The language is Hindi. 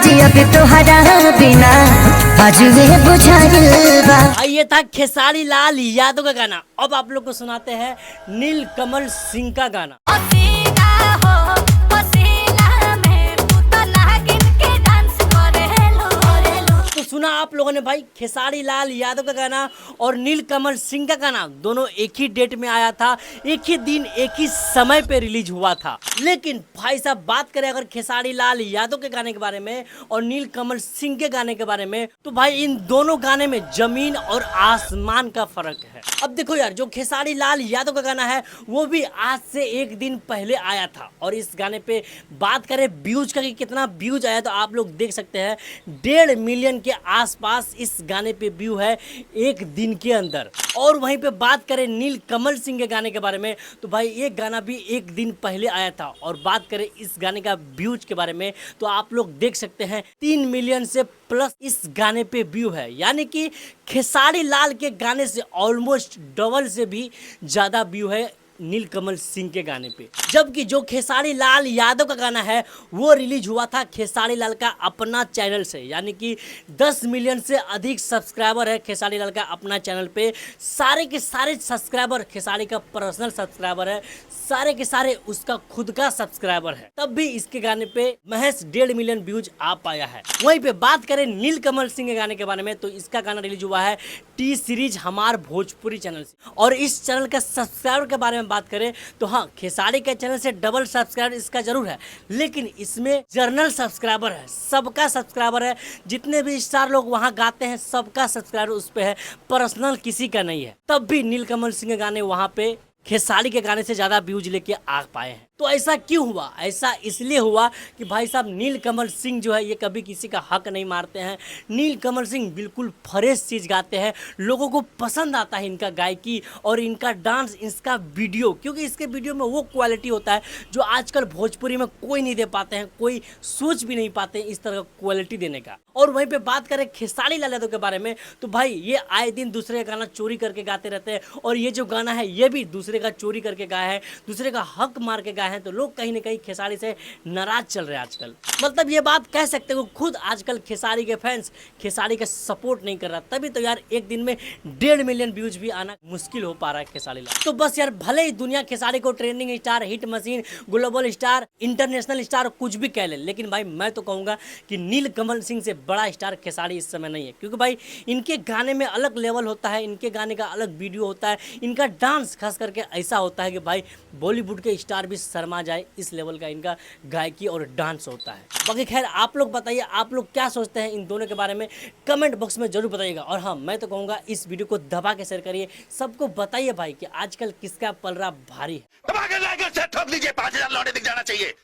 जी अब तोहरा बिना आजुए बुझाइल बा। ये था खेसारी लाल यादव का गाना। अब आप लोग को सुनाते हैं नील कमल सिंह का गाना। पसीना हो पसीना में तू तो नागिन के डांस करेलू। तो सुना आप लोगों ने भाई खेसारी लाल यादव का गाना और नील कमल सिंह का गाना, दोनों एक ही डेट में आया था, एक ही दिन एक ही समय पे रिलीज हुआ था। लेकिन भाई साहब बात करें अगर खेसारी लाल यादव के गाने के बारे में और नील कमल सिंह के गाने के बारे में, तो भाई इन दोनों गाने में जमीन और आसमान का फर्क है। अब देखो यार, जो खेसारी लाल यादव का गाना है वो भी आज से एक दिन पहले आया था और इस गाने पे बात करें व्यूज का कि कितना व्यूज आया, तो आप लोग देख सकते हैं 1.5 मिलियन के आसपास इस गाने पे व्यू है एक दिन के अंदर। और वहीं पे बात करें नील कमल सिंह के गाने के बारे में, तो भाई ये गाना भी एक दिन पहले आया था और बात करें इस गाने का व्यूज के बारे में, तो आप लोग देख सकते हैं 3 मिलियन से प्लस इस गाने पे व्यू है। यानी कि खेसारी लाल के गाने से ऑलमोस्ट डबल से भी ज्यादा व्यू है नील कमल सिंह के गाने पे। जबकि जो खेसारी लाल यादव का गाना है वो रिलीज हुआ था खेसारी लाल का अपना चैनल से, यानी कि 10 मिलियन से अधिक सब्सक्राइबर है खेसारी लाल का अपना चैनल पे। सारे के सारे सब्सक्राइबर खेसारी का पर्सनल सब्सक्राइबर है, सारे के सारे उसका खुद का सब्सक्राइबर है, तब भी इसके गाने पे महज 1.5 मिलियन व्यूज आ पाया है। वहीं पे बात करें नील कमल सिंह के गाने के बारे में, तो इसका गाना रिलीज हुआ है टी सीरीज हमार भोजपुरी चैनल से। और इस चैनल का सब्सक्राइबर के बारे में बात करें तो हाँ, खेसारी के चैनल से डबल सब्सक्राइबर इसका जरूर है, लेकिन इसमें जर्नल सब्सक्राइबर है, सबका सब्सक्राइबर है। जितने भी स्टार लोग वहां गाते हैं सबका सब्सक्राइबर उस पे है, पर्सनल किसी का नहीं है। तब भी नील कमल सिंह के गाने वहां पे खेसारी के गाने से ज्यादा व्यूज लेके आ पाए हैं। तो ऐसा क्यों हुआ? ऐसा इसलिए हुआ कि भाई साहब नील कमल सिंह जो है ये कभी किसी का हक नहीं मारते हैं। नील कमल सिंह बिल्कुल फ्रेश चीज़ गाते हैं, लोगों को पसंद आता है इनका गायकी और इनका डांस, इसका वीडियो, क्योंकि इसके वीडियो में वो क्वालिटी होता है जो आजकल भोजपुरी में कोई नहीं दे पाते हैं, कोई सोच भी नहीं पाते इस तरह का क्वालिटी देने का। और वहीं पर बात करें खेसारी लाल यादव के बारे में, तो भाई ये आए दिन दूसरे का गाना चोरी करके गाते रहते हैं और ये जो गाना है ये भी दूसरे का चोरी करके गाया है, दूसरे का हक मार के गाया है। तो लोग कहीं ना कहीं खेसारी से नाराज चल रहे हैं आजकल। मतलब ये बात कह सकते हो खुद आजकल खेसारी के फैंस खेसारी का सपोर्ट नहीं कर रहा, तभी तो यार एक दिन में 1.5 मिलियन व्यूज भी आना मुश्किल हो पा रहा है खेसारी लाल। तो बस यार, भले ही दुनिया खेसारी को trending star, hit machine, global star, international star कुछ भी कह ले, लेकिन भाई मैं तो कहूंगा कि नील कमल सिंह से बड़ा स्टार खेसारी इस समय नहीं है। क्योंकि भाई इनके गाने में अलग लेवल होता है, इनके गाने का अलग वीडियो होता है, इनका डांस खास करके ऐसा होता है कि भाई बॉलीवुड के स्टार भी शर्मा जाए, इस लेवल का इनका गायकी और डांस होता है। बाकी खैर आप लोग बताइए, आप लोग क्या सोचते हैं इन दोनों के बारे में, कमेंट बॉक्स में जरूर बताइएगा। और हाँ, मैं तो कहूँगा इस वीडियो को दबा के शेयर करिए, सबको बताइए भाई कि आजकल किसका पलड़ा भारी है। दबा के लाइक और शेयर ठोक लीजिए, 5000 लौटे दिख जाना चाहिए।